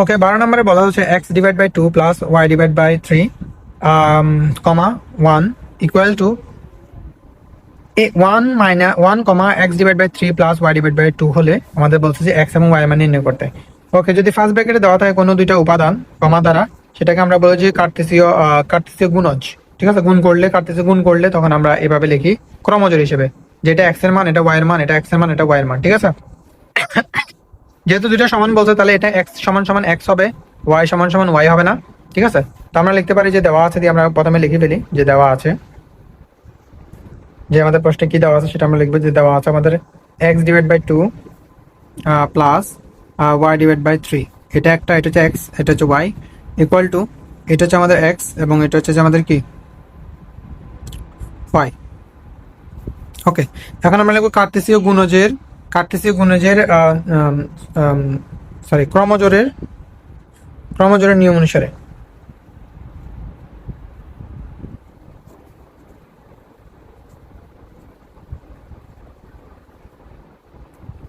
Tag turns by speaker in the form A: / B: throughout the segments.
A: ওকে, 12 নম্বরে বলা হচ্ছে x divide by 2 plus y divide by 3 comma 1 equal to 1 comma x divide by 3 plus y divide by 2 হলে আমাদের বলছে যে এক্স এবং ওয়াই মান নির্ণয় করতে। ওকে, যদি ফার্স্ট ব্র্যাকেটে দেওয়া থাকে কোনো দুইটা উপাদান কমা দ্বারা, সেটাকে আমরা বলি যে কার্তেসীয় গুণজ। ঠিক আছে, কার্তেসীয় গুণ করলে তখন আমরা এভাবে লিখি ক্রমজোর হিসেবে, যেটা এক্স এর মান, এটা ওয়াই এর মান, এটা এক্স এর মান, এটা ওয়াই এর মান। ঠিক আছে, যেহেতু দুইটা সমান বলছে তাহলে এটা এক্স সমান সমান এক্স হবে, ওয়াই সমান সমান ওয়াই হবে না। ঠিক আছে, তো আমরা লিখতে পারি যে দেওয়া আছে দিয়ে আমরা প্রথমে লিখে ফেলি যে দেওয়া আছে, যে আমাদের প্রশ্নে কি দেওয়া আছে সেটা আমরা লিখবো। যে দেওয়া আছে আমাদের x divide by 2 plus y divide by 3, এটা একটা, এটা হচ্ছে এক্স, এটা হচ্ছে ওয়াই, ইকুয়াল টু এটা হচ্ছে আমাদের এক্স এবং এটা হচ্ছে যে আমাদের কি ওয়াই। ওকে, এখন আমরা লিখবো কার্তেসীয় গুণজের ক্রমজোরের নিয়ম অনুসারে।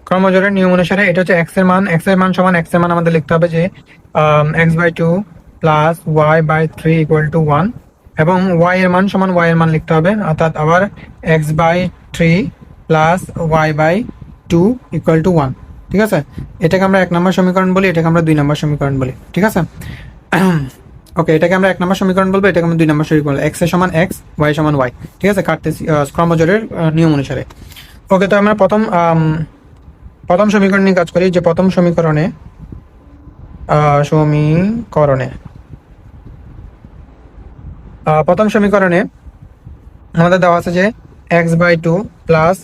A: ক্রমজোরের নিয়ম অনুসারে এটা হচ্ছে এক্স এর মান সমান এক্স এর মান আমাদের লিখতে হবে যে x by 2 plus y by 3 equal to 1, এবং ওয়াই এর মান সমান ওয়াই এর মান লিখতে হবে, অর্থাৎ আবার x by 3 plus y by 2 equal to 1। ঠিক আছে, এটাকে আমরা 1 নম্বর সমীকরণ বলি, এটাকে আমরা 2 নম্বর সমীকরণ বলি। ঠিক আছে, ওকে, এটাকে আমরা 1 নম্বর সমীকরণ বলবো, এটাকে আমরা 2 নম্বর সমীকরণ বলবো। এক্স এর সমান এক্স, ওয়াই সমান ওয়াই। ঠিক আছে, ক্রমজোরের নিয়ম অনুসারে। ওকে, তো আমরা প্রথম সমীকরণ নিয়ে কাজ করি। যে প্রথম সমীকরণে আমাদের দেওয়া আছে যে x by 2 plus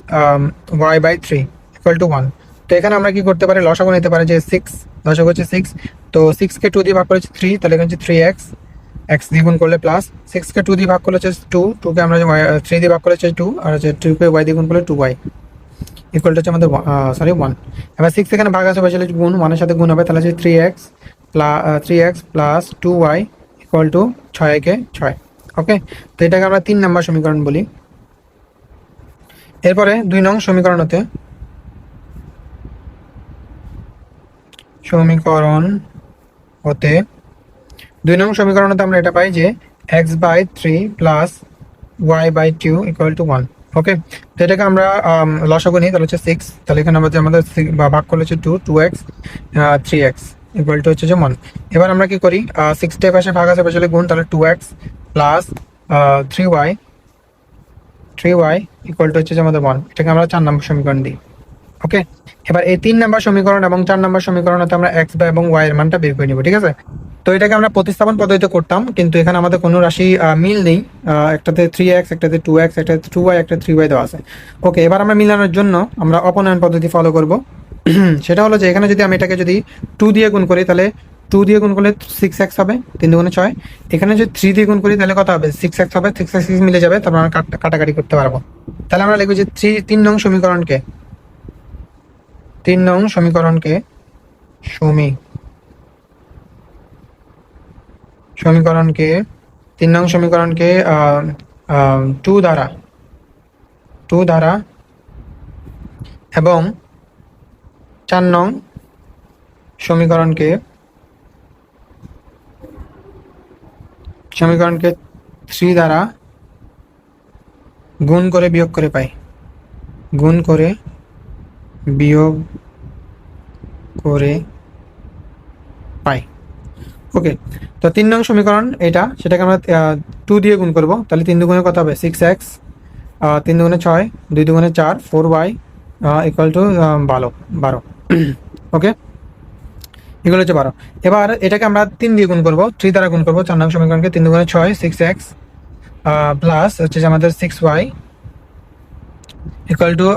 A: y by 3 equal to 1। তো এখানে আমরা কি করতে পারি, লসাগু নিতে পারি যে 6, লসাগু হচ্ছে 6, তো 6 কে 2 দিয়ে ভাগ করেছি 3, তাহলে এখানে হচ্ছে 3x, এক্স দিয়ে গুণ করলে প্লাস 6 কে 2 দিয়ে ভাগ করলে হচ্ছে 2, 2 কে আমরা 3 দিয়ে ভাগ করলে হচ্ছে 2, আর হচ্ছে 2 কে y দিয়ে গুণ করলে 2y ইকুয়াল টু হচ্ছে আমাদের 1। এবার 6 এখানে ভাগ আছে, বসে গুণ, 1 এর সাথে গুণ হবে, তাহলে হচ্ছে 3x plus 2y equal to 6 কে 6। ওকে, তো এটাকে আমরা 3 নম্বর সমীকরণ বলি। এরপরে 2 নং সমীকরণ হতে আমরা এটা পাই যে x by 3 plus y by 2 equal to 1। Okay, তো এটাকে আমরা লসাগু নিই, তাহলে হচ্ছে 6, তাহলে এখানে আমাদের ভাগ করলে হচ্ছে 2x 3x ইকুয়াল টু হচ্ছে যে 1। এবার আমরা কি করি, 6 পাশে ভাগ আছে, বসলে গুণ, তাহলে 2x plus 3y equal to হচ্ছে যে আমাদের 1। এটাকে আমরা 4 নম্বর সমীকরণ দিই। ওকে, এবার এই 3 নম্বর সমীকরণ এবং 4 নম্বর সমীকরণতে আমরা এক্স বা এবং ওয়াই এর মানটা বের করে নিব। ঠিক আছে, তো এটাকে আমরা প্রতিস্থাপন পদ্ধতিতে করতাম, কিন্তু এখানে আমাদের কোনো রাশি মিল নেই। একটাতে 3x, একটাতে 2x, একটাতে 2y, একটা 3y দেওয়া আছে। ওকে, এবার আমরা মিলানোর জন্য আমরা অপনয়ন পদ্ধতি ফলো করব। সেটা হলো যে এখানে যদি আমি এটাকে যদি 2 দিয়ে গুণ করি, তাহলে 2 দিয়ে গুণ করলে 6x হবে, 3 দুগুণে 6। এখানে যদি 3 দিয়ে গুণ করি তাহলে কত হবে, 6x হবে, 6x মিলে যাবে, তারপর আমরা কাটাকাটি করতে পারবো। তাহলে আমরা লিখবো যে 3 নং সমীকরণকে 3 নং সমীকরণকে 2 দ্বারা এবং 4 নং সমীকরণকে 3 দ্বারা গুণ করে বিয়োগ করে পাই। ওকে, তো 3 নং সমীকরণ এটা, সেটাকে আমরা 2 দিয়ে গুণ করব, তাহলে 3 দুগুণে কত হবে, 6x, 3 দুগুণে 6, 2 দুগুণে 4, 4y ইকুয়াল টু 12। ওকে, এগুলো হচ্ছে 12। এবার এটাকে আমরা 3 দিয়ে গুণ করব, 3 দ্বারা গুণ করব 4 নং সমীকরণকে। 3 দুগুণে 6, 6x প্লাস হচ্ছে যে আমাদের 6y ইকুয়াল টু,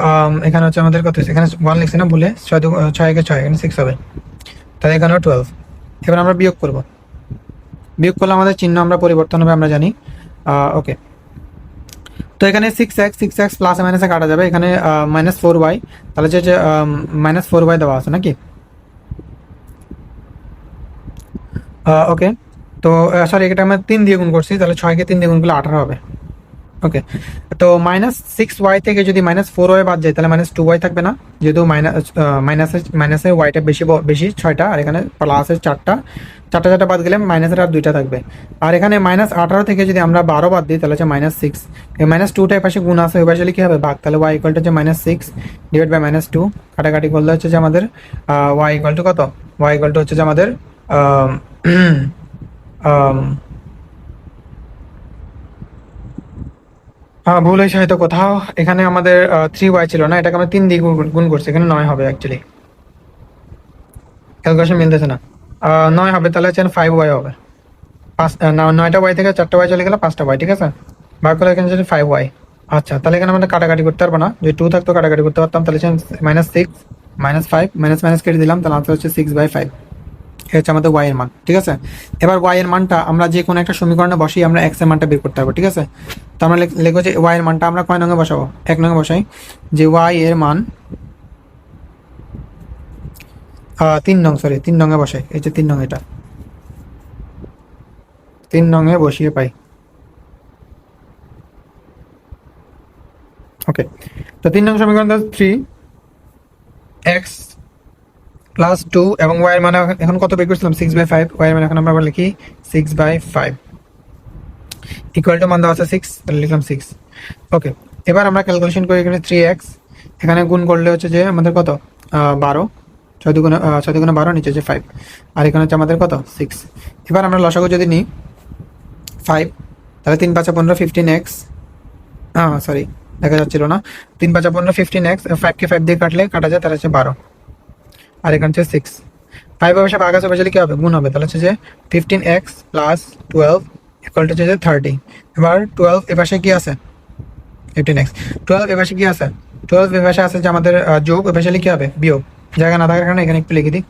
A: এখানে হচ্ছে আমাদের কত, এখানে 1 লিখছি না ভুলে, 6 কে 6, এখানে 6 হবে, তাহলে এখানেও 12। এবার আমরা বিয়োগ করলে আমাদের চিহ্ন আমরা পরিবর্তন হবে, আমরা জানি। ওকে, তো এখানে 6x প্লাস মাইনাসে কাটা যাবে, এখানে -4y, তাহলে যে -4y দেওয়া আছে নাকি। ওকে, তো সরি, এটা আমরা 3 দিয়ে গুণ করছি, তাহলে 6 কে 3 দিয়ে গুণ করলে 18 হবে। ওকে, তো -6y থেকে যদি -4y বাদ যায় তাহলে -2y থাকবে না, যেহেতু মাইনাসের ওয়াইটা বেশি বেশি 6টা, আর এখানে প্লাসের 4টা, 4টা বাদ গেলে মাইনাসের আর 2টা থাকবে। আর এখানে -18 থেকে যদি আমরা 12 বাদ দিই তাহলে হচ্ছে -6, এই -2টা পাশে গুণ আছে, ওই পাশে কি হবে ভাগ, তাহলে y ইকুয়াল টু হচ্ছে -6 ডিভাইড বাই -2, কাটাকাটি করলে হচ্ছে যে আমাদের y ইকুয়াল টু কত, y ইকুয়াল টু হচ্ছে যে আমাদের আম, আম, ভুল হয়েছে হয়তো কোথাও, এখানে আমাদের 3y ছিল না, এটাকে আমরা 3 দিয়ে গুণ করছি, এখানে 9 হবে অ্যাকচুয়ালি, ক্যালকুলেশন মিলতেছে না। 9 হবে, তাহলে হচ্ছে 5y হবে। 9টা y থেকে 4টা y চলে গেলে 5টা y, ঠিক আছে, ভাগ করলে এখানে হচ্ছে 5y। আচ্ছা, তাহলে এখানে আমরা কাটাকাটি করতে পারবো না, যদি 2 থাকতো কাটাকাটি করতে পারতাম, তাহলে -6 -5 মাইনাস কেটে দিলাম, তাহলে আনসার হচ্ছে 6/5। এটা হচ্ছে আমাদের y এর মান, ঠিক আছে। এবার y এর মানটা আমরা যে কোনো একটা সমীকরণে বসিয়ে আমরা x এর মানটা বের করতে পারবো, ঠিক আছে। তো আমরা লিখবো যে y এর মানটা আমরা কয় নঙ্গে বসাবো, 1 নঙ্গে বসাই, যে y এর মান 3 নং, সরি 3 নঙ্গে বসাই, এই যে 3 নং, এটা 3 নঙ্গে বসিয়ে পাই। ওকে, তো 3 নং সমীকরণ 3x + 2 এবং y এর মান এখন কত বের করছিলাম, 6/5, y এর মান এখন আমরা আবার লিখি 6/5 ইকুয়াল টু মান দেওয়া আছে 6, তাহলে লিখলাম 6। ওকে, এবার আমরা ক্যালকুলেশন করি, এখানে 3x, এখানে গুণ করলে হচ্ছে যে আমাদের কত 12, 6 × 12, নিচে হচ্ছে 5, আর এখানে হচ্ছে আমাদের কত 6। এবার আমরা লসাগু যদি নিই 5, তাহলে 3 × 5 = 15, 15x, সরি দেখা যাচ্ছিল না, 3 × 5 = 15, 15x, 5 কে 5 দিয়ে কাটলে কাটা যায়, তাহলে হচ্ছে 12, আর এখানে হচ্ছে 6। 5 অবশ্যই ভাগ আছে, অবশ্যই কি হবে গুণ হবে, তাহলে হচ্ছে যে 15x + 12 ইকুয়াল টু হচ্ছে যে 30। এবার 12 এ পাশে কি আছে, 15x, 12 এ পাশে কি আছে, 12 এ পাশে আছে যে আমাদের যোগ, এ পাশে কি হবে বিয়োগ, জায়গা না থাকার কারণে এখানে একটু লিখে দিই,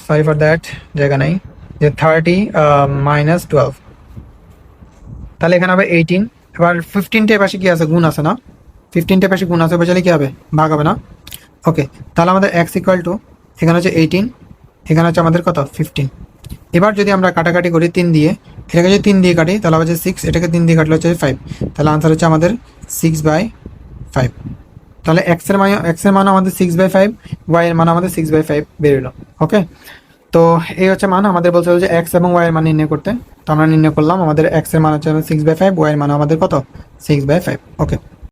A: সরি ফর দ্যাট, জায়গা নাই, যে 30 - 12, তাহলে এখানে হবে 18। এবার 15টা এ পাশে কি আছে, গুণ আছে না, 15টা এ পাশে গুণ আছে, বসালে কি হবে ভাগ হবে না। ওকে, তাহলে আমাদের x ইকুয়াল টু, এখানে হচ্ছে 18, এখানে হচ্ছে আমাদের কত 15। এবার যদি আমরা কাটাকাটি করি 3 দিয়ে, এটাকে যদি 3 দিয়ে কাটি তাহলে হচ্ছে 6, এটাকে 3 দিয়ে কাটলে হচ্ছে 5, তাহলে আনসার হচ্ছে আমাদের 6/5। তাহলে x এর মান আমাদের 6/5, y এর মান আমাদের 6/5 বেরোলো। ওকে, তো এই হচ্ছে মান আমাদের বলতে হবে যে x এবং y এর মান নির্ণয় করতে, তো আমরা নির্ণয় করলাম, আমাদের x এর মান হচ্ছে 6/5, y এর মান আমাদের কত 6/5। ওকে।